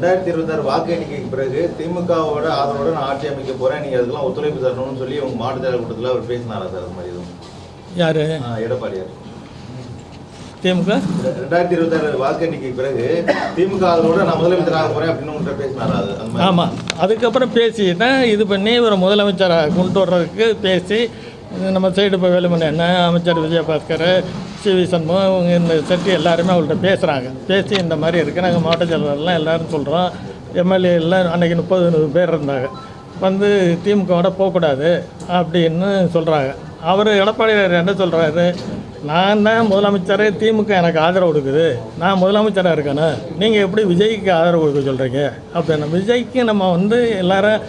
2026 வாக்கு எண்ணிக்கைக்கு பிறகு திமுகவோட ஆதரவோட நான் ஆட்சி அமைக்க போறேன், நீங்க அதுக்கெல்லாம் ஒத்துழைப்பு தரணும்னு சொல்லி உங்க மாவட்ட செயலர் கூட்டத்தில் அவர் பேசினாரா சார்? அது மாதிரி எதுவும் யாரு? எடப்பாடியார். திமுக 2026 வாக்கு எண்ணிக்கைக்கு பிறகு திமுக ஆதரவோட நான் முதலமைச்சராக போறேன் அப்படின்னு உங்கள்கிட்ட பேசினாரா? அது ஆமாம், அதுக்கப்புறம் பேசி தான் இது பண்ணி ஒரு முதலமைச்சராக கொண்டு வர்றதுக்கு பேசி நம்ம சைடு இப்போ வேலுமணி அண்ணன், அமைச்சர் விஜயபாஸ்கர், சிவி சண்முகம், இவங்க இந்த செட்டு எல்லாருமே அவங்கள்ட்ட பேசுகிறாங்க. பேசி இந்த மாதிரி இருக்குது, நாங்கள் மாவட்ட செயலர்லாம் எல்லோரும் சொல்கிறோம். எம்எல்ஏ எல்லாம் அன்றைக்கி 30 பேர் இருந்தாங்க, வந்து திமுகவோட போகக்கூடாது அப்படின்னு சொல்கிறாங்க. அவர் எடப்பாடியார் என்ன சொல்கிறாரு, நான் தான் முதலமைச்சர், திமுக எனக்கு ஆதரவு கொடுக்குது, நான் முதலமைச்சராக இருக்கேன்னு, நீங்கள் எப்படி விஜய்க்கு ஆதரவு கொடுக்க சொல்கிறீங்க அப்படின்னா, விஜய்க்கு நம்ம வந்து எல்லாரும்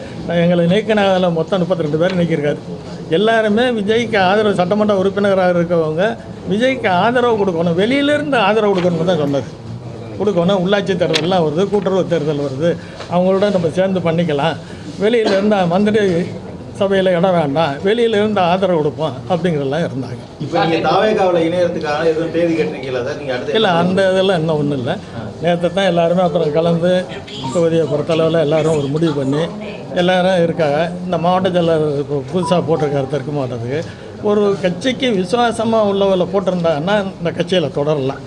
எங்களை நீக்கினால மொத்தம் 32 பேர் நீக்கியிருக்காரு. எல்லாருமே விஜய்க்கு ஆதரவு, சட்டமன்ற உறுப்பினராக இருக்கவங்க விஜய்க்கு ஆதரவு கொடுக்கணும், வெளியிலேருந்து ஆதரவு கொடுக்கணும்னு தான் சொன்னது. கொடுக்கணும், உள்ளாட்சி தேர்தல்லாம் வருது, கூட்டுறவு தேர்தல் வருது, அவங்களோட நம்ம சேர்ந்து பண்ணிக்கலாம், வெளியிலேருந்து மந்திரி சபையில் இடம் வேண்டாம், வெளியிலேருந்து ஆதரவு கொடுப்போம் அப்படிங்கிறதெல்லாம் இருந்தாங்க. இப்போ நீங்கள் தாவேகாவில் இணையறதுக்காக எதுவும் தேதி கேட்டிருக்கீங்களா சார்? நீங்கள் அடுத்த இல்லை, அந்த இதெல்லாம் இன்னும் ஒன்றும் இல்லை. நேற்று தான் எல்லாருமே அப்புறம் கலந்து தொகுதியை பொறுத்தளவில் எல்லோரும் ஒரு முடிவு பண்ணி எல்லோரும் இருக்காங்க. இந்த மாவட்ட செயலர் இப்போ புதுசாக போட்டிருக்காரு தெற்கு மாவட்டத்துக்கு. ஒரு கட்சிக்கு விசுவாசமாக உள்ளவங்களை போட்டிருந்தாங்கன்னா இந்த கட்சியில் தொடரலாம்.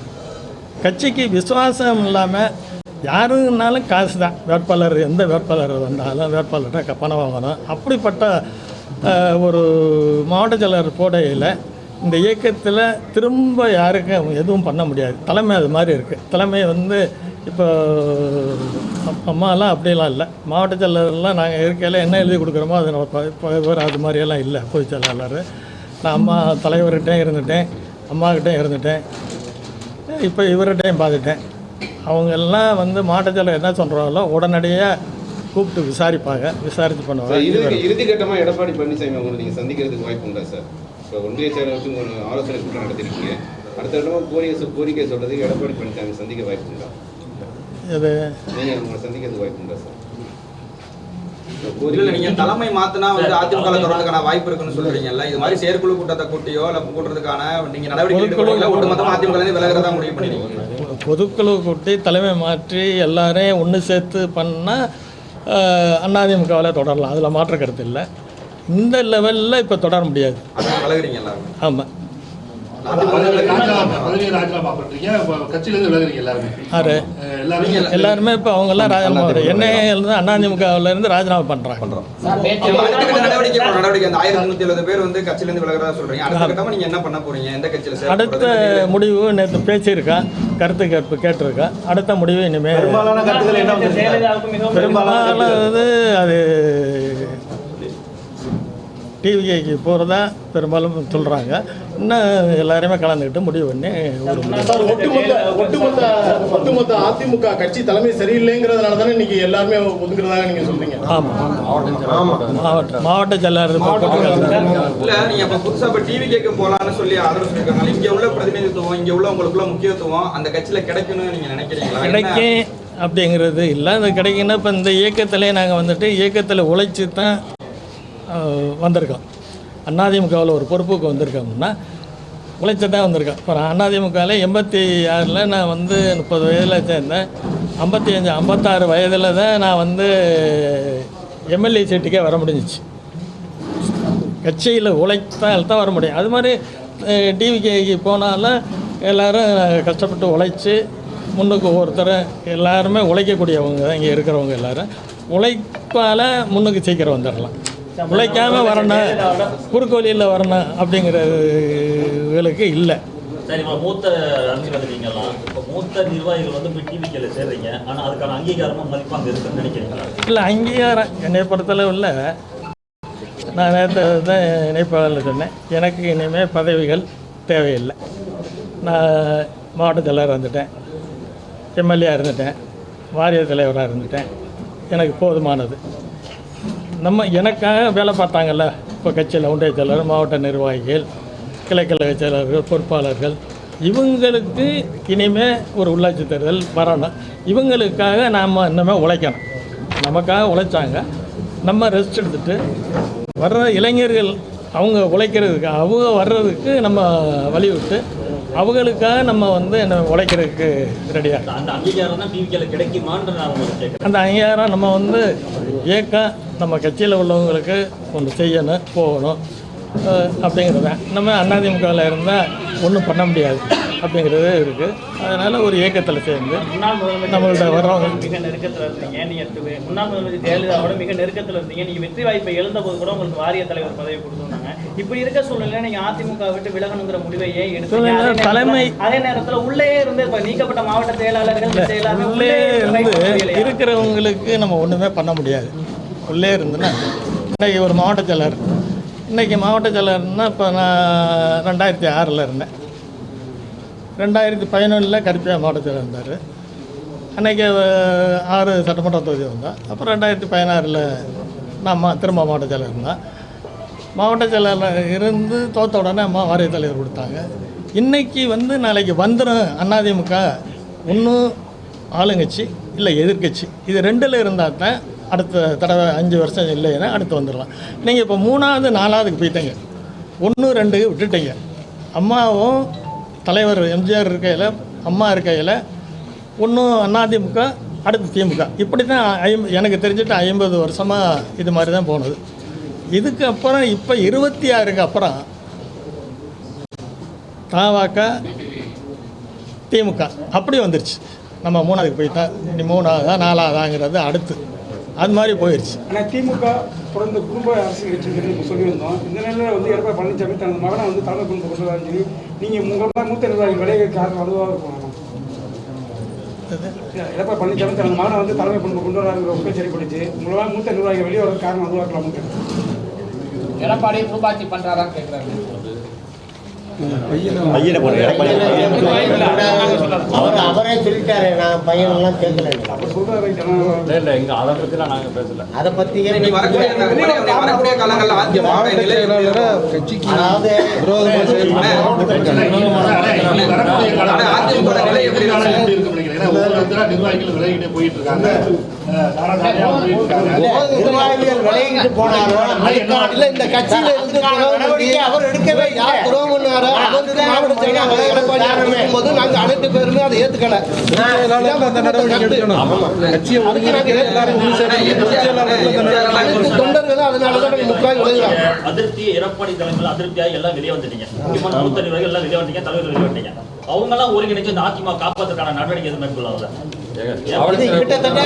கட்சிக்கு விசுவாசம் இல்லாமல் யாருன்னாலும் காசு தான், வேட்பாளர் எந்த வேட்பாளர் வந்தாலும் வேட்பாளர்கிட்ட பணம் வாங்கணும். அப்படிப்பட்ட ஒரு மாவட்ட செயலர் போடையில் இந்த இயக்கத்தில் திரும்ப யாருக்கும் எதுவும் பண்ண முடியாது. தலைமை அது மாதிரி இருக்குது. தலைமை வந்து இப்போ அம்மாலாம் அப்படிலாம் இல்லை. மாவட்ட செயலர்லாம் நாங்கள் இருக்கையில் என்ன எழுதி கொடுக்குறோமோ அது நம்ம இப்போ அது மாதிரியெல்லாம் இல்லை. பொதுச் செயலாளர் நான் அம்மா தலைவர்கிட்டையும் இருந்துட்டேன், அம்மாக்கிட்டையும் இருந்துட்டேன், இப்போ இவர்கிட்டையும் பார்த்துட்டேன். அவங்கெல்லாம் வந்து மாவட்ட செயலர் என்ன சொல்கிறாங்களோ உடனடியாக கூப்பிட்டு விசாரிப்பாங்க, விசாரித்து பண்ணுவாங்க. இறுதிக்கட்டமாக எடப்பாடி பழனிசாமி அவங்களை நீங்கள் சந்திக்கிறதுக்கு வாய்ப்பு உண்டா சார்? இப்போ ஒன்றிய செயலருக்கு ஒரு ஆலோசனை கூட்டம் நடத்திருக்கீங்க, அடுத்த இடமா கோரிக்கை சொல்கிறதுக்கு எடப்பாடி பழனிசாமி சந்திக்க வாய்ப்பு உண்டா? இது நீங்கள் உங்களை சந்திக்கிறதுக்கு வாய்ப்பு உண்டா சார்? இல்லை, நீங்கள் தலைமை மாற்றினா வந்து அதிமுக தொடர்றதுக்கான வாய்ப்பு இருக்குன்னு சொல்கிறீங்கல்ல, இது மாதிரி செயற்குழு கூட்டத்தை கூட்டியோ இல்லை கூட்டுறதுக்கான நீங்கள் நடவடிக்கை ஒட்டுமொத்தமாக அதிமுக விலகிறதா முடிவு பண்ணிருக்கீங்க? பொதுக்குழு கூட்டி தலைமை மாற்றி எல்லாரையும் ஒன்று சேர்த்து பண்ணால் அதிமுகவில் தொடரலாம், அதில் மாற்று கருத்து இல்லை. இந்த லெவலில் இப்போ தொடர முடியாது. ஆமாம், எல்லாருமே இப்போ அவங்கெல்லாம் ராஜினாமா என்ஐஏலேருந்து அதிமுகவிலேருந்து ராஜினாமா பண்ணுறாங்க. அடுத்த முடிவு நேற்று பேசியிருக்கேன், கருத்து கேட்பு கேட்டிருக்கேன். அடுத்த முடிவு இனிமேல் பெரும்பாலானது அது டிவிக்கு போகிறதா பெரும்பாலும் சொல்கிறாங்க. இன்னும் எல்லாருமே கலந்துக்கிட்டு முடிவு பண்ணி ஒட்டுமொத்த அதிமுக கட்சி தலைமை சரியில்லைங்கிறதுனால தானே இன்னைக்கு எல்லாருமே ஒதுங்குறதாக நீங்கள் சொல்றீங்க. ஆமாம், மாவட்ட செயலர் இல்லை, நீங்கள் இப்போ புதுசாக இப்போ டிவி கேட்க போகலான்னு சொல்லி ஆதரவு சொல்லியிருக்காங்க. இங்கே உள்ள பிரதிநிதித்துவம், இங்கே உள்ள உங்களுக்குள்ள முக்கியத்துவம் அந்த கட்சியில் கிடைக்கணும்னு நீங்கள் நினைக்கிறீங்களா? கிடைக்கும் அப்படிங்கிறது இல்லை. அது கிடைக்குன்னா இப்போ இந்த இயக்கத்திலே நாங்கள் வந்துட்டு இயக்கத்தில் உழைச்சி தான் வந்திருக்கோம். அதிமுகவில் ஒரு பொறுப்புக்கு வந்திருக்கோம்னா உழைச்சி தான் வந்திருக்கேன். இப்போ அதிமுகவில் 86 நான் வந்து 30 வயதில் சேர்ந்தேன். 56 வயதில் தான் நான் வந்து எம்எல்ஏ சீட்டுக்கே வர முடிஞ்சிச்சு. கட்சியில் உழைத்தால் தான் வர முடியும். அது மாதிரி டிவிகேக்கு போனாலும் எல்லோரும் கஷ்டப்பட்டு உழைச்சி முன்னுக்கு ஒவ்வொருத்தரும் எல்லாருமே உழைக்கக்கூடியவங்க தான் இங்கே இருக்கிறவங்க. எல்லோரும் உழைப்பால் முன்னுக்கு சீக்கிரம் வந்துடலாம். உழைக்காமல் வரணும், குறுக்கு வழியில் வரணும் அப்படிங்கிறவங்களுக்கு இல்லை. சரிம்மா, மூத்த அரசியல்வாதிகள்லாம் இப்போ மூத்த நிர்வாகிகள் வந்து போய் டிவிக்கில் சேர்றீங்க, ஆனால் அதுக்கான அங்கீகாரமாக மதிப்பாங்க இருக்குன்னு நினைக்கிறீங்களா? இல்லை, அங்கீகாரம் என்னை பொறுத்தளவில் நான் நேற்று தான் இணைப்பாளர் சொன்னேன், எனக்கு இனிமேல் பதவிகள் தேவையில்லை. நான் மாவட்ட செயலராக இருந்துட்டேன், எம்எல்ஏ இருந்துட்டேன், வாரிய தலைவராக இருந்துட்டேன், எனக்கு போதுமானது. நம்ம எனக்காக வேலை பார்த்தாங்கல்ல இப்போ கட்சியில் ஒன்றிய செயலர், மாவட்ட நிர்வாகிகள், கிளைக்கழக செயலர்கள், பொறுப்பாளர்கள், இவங்களுக்கு இனிமேல் ஒரு உள்ளாட்சி தேர்தல் வரணும். இவங்களுக்காக நாம் இன்னுமே உழைக்கணும். நமக்காக உழைச்சாங்க, நம்ம ரெஸ்ட் எடுத்துகிட்டு வர்ற இளைஞர்கள் அவங்க உழைக்கிறதுக்கு அவங்க வர்றதுக்கு நம்ம வழிவிட்டு அவங்களுக்காக நம்ம வந்து என்ன உழைக்கிறதுக்கு ரெடியாக. அந்த அங்கீகாரம் தான் டிவிக்கில் கிடைக்குமான்ற நான் உங்களுக்கு கேட்குறேன். அந்த அங்கீகாரம் நம்ம வந்து ஏக்கம் நம்ம கட்சியில் உள்ளவங்களுக்கு ஒன்று செய்யணும், போகணும் அப்படிங்கிறது தான். நம்ம அதிமுகவில் இருந்தால் ஒன்றும் பண்ண முடியாது அப்படிங்கிறது இருக்குது. அதனால் ஒரு இயக்கத்தில் சேர்ந்து முன்னாள் முதலமைச்சர் நம்மள்ட்ட வர்றவங்க மிக நெருக்கத்தில் இருந்தீங்க. நீங்கள் முன்னாள் முதலமைச்சர் ஜெயலலிதாவோட மிக நெருக்கத்தில் இருந்தீங்க. நீங்கள் வெற்றி வாய்ப்பை எழுந்தபோது கூட உங்களுக்கு வாரிய தலைவர் பதவி கொடுத்துருந்தாங்க. இப்படி இருக்க சூழ்நிலையில் நீங்கள் அதிமுக விட்டு விலகணுங்கிற முடிவையே எடுத்து தலைமை அதே நேரத்தில் உள்ளே இருந்து இப்போ நீக்கப்பட்ட மாவட்ட செயலாளர்கள் எல்லாமே உள்ளே இருந்து இருக்கிறவங்களுக்கு நம்ம ஒன்றுமே பண்ண முடியாது. உள்ளே இருந்துன்னா இன்றைக்கி ஒரு மாவட்ட செயலர், இன்றைக்கி மாவட்ட செயலர்னால் இப்போ நான் 2006 இருந்தேன். 2011 கருப்பியா மாவட்ட செயலர் இருந்தார். அன்றைக்கி 6 சட்டமன்ற தொகுதி வந்தேன். அப்புறம் 2016 நான் திரும்ப மாவட்ட செயலர் இருந்தேன். மாவட்ட செயலரில் இருந்து தோற்ற உடனே அம்மா வாரிய தலைவர் கொடுத்தாங்க. இன்றைக்கி வந்து நாளைக்கு வந்துடும் அதிமுக, ஒன்றும் ஆளுங்கட்சி இல்லை எதிர்கட்சி, இது 2ல் இருந்தால் தான் அடுத்த தடவை 5 வருஷம் இல்லைன்னா அடுத்து வந்துடலாம். நீங்கள் இப்போ 3வது 4வதுக்கு போயிட்டீங்க, 1 2 விட்டுட்டீங்க. அம்மாவும் தலைவர் எம்ஜிஆர் இருக்கையில், அம்மா இருக்கையில் ஒன்றும் அதிமுக அடுத்து திமுக, இப்படி தான் எனக்கு தெரிஞ்சுட்டு 50 வருஷமாக இது மாதிரி தான் போனது. இதுக்கு அப்புறம் இப்போ 26க்கு அப்புறம் தவாக திமுக அப்படி வந்துருச்சு. நம்ம 3வதுக்கு போயிட்டா இனி 3வதா 4வதாங்கிறது அடுத்து அது மாதிரி போயிடுச்சு. ஆனால் திமுக தொடர்ந்து குடும்ப அரசியல் கட்சிங்கிறது இப்போ சொல்லியிருந்தோம். இந்த நிலையில் வந்து எடப்பாடி பழனிசாமி தனது மகனை வந்து தலைமை கொண்டு கொண்டு சொல்லி நீங்கள் உங்கள் மூத்த நிர்வாகி விலையை காரணம் அதுவாக இருக்கும். எடப்பாடி பழனிசாமி தனது மகனை வந்து தலைமை கொண்டு வராங்கிற பேச்சு ஏற்படுச்சு. உங்களால் மூத்த நிர்வாகிகள் வெளியே வர காரணம் அதுவாக இருக்கலாம். எடப்பாடி ரூபாச்சி பண்ணுறாரான்னு கேட்குறாங்க. அவரே சொல்லிட்டாரு, நான் பையனெல்லாம் கேட்கல. அப்போ சொல்கிறாரு இல்லை இங்கே அதை பற்றிலாம் நாங்கள் பேசலை. அதை பத்தி வரக்கூடிய காலங்களில் கட்சிக்கு அதாவது நிர்வாகிகள் விலகிட்டு போனாலும் இந்த கட்சியில இருந்து அவர் எடுக்கவே யார் துரோகம் பண்ணாரோ போது நாங்கள் அனைத்து பேருமே அதை ஏற்றுக்கல. அனைத்து தொண்டர்களும் அதனாலதான் முக்கால் விளையாடுறாங்க. அதிருப்தி எடப்பாடி தலைமையில் அதிருப்தியாக எல்லாம் வெளியே வந்துட்டீங்க. முக்கியமான மூத்த நிர்வாகிகள் எல்லாம் வெளியே வந்துட்டீங்க, தலைவர் வெளியே வந்துட்டீங்க. அவங்கெல்லாம் ஒருங்கிணைச்சு இந்த அதிமுக காப்பாற்றுறதுக்கான நடவடிக்கை எதுவும் மேற்கொள்ளாத கிட்டத்தட்ட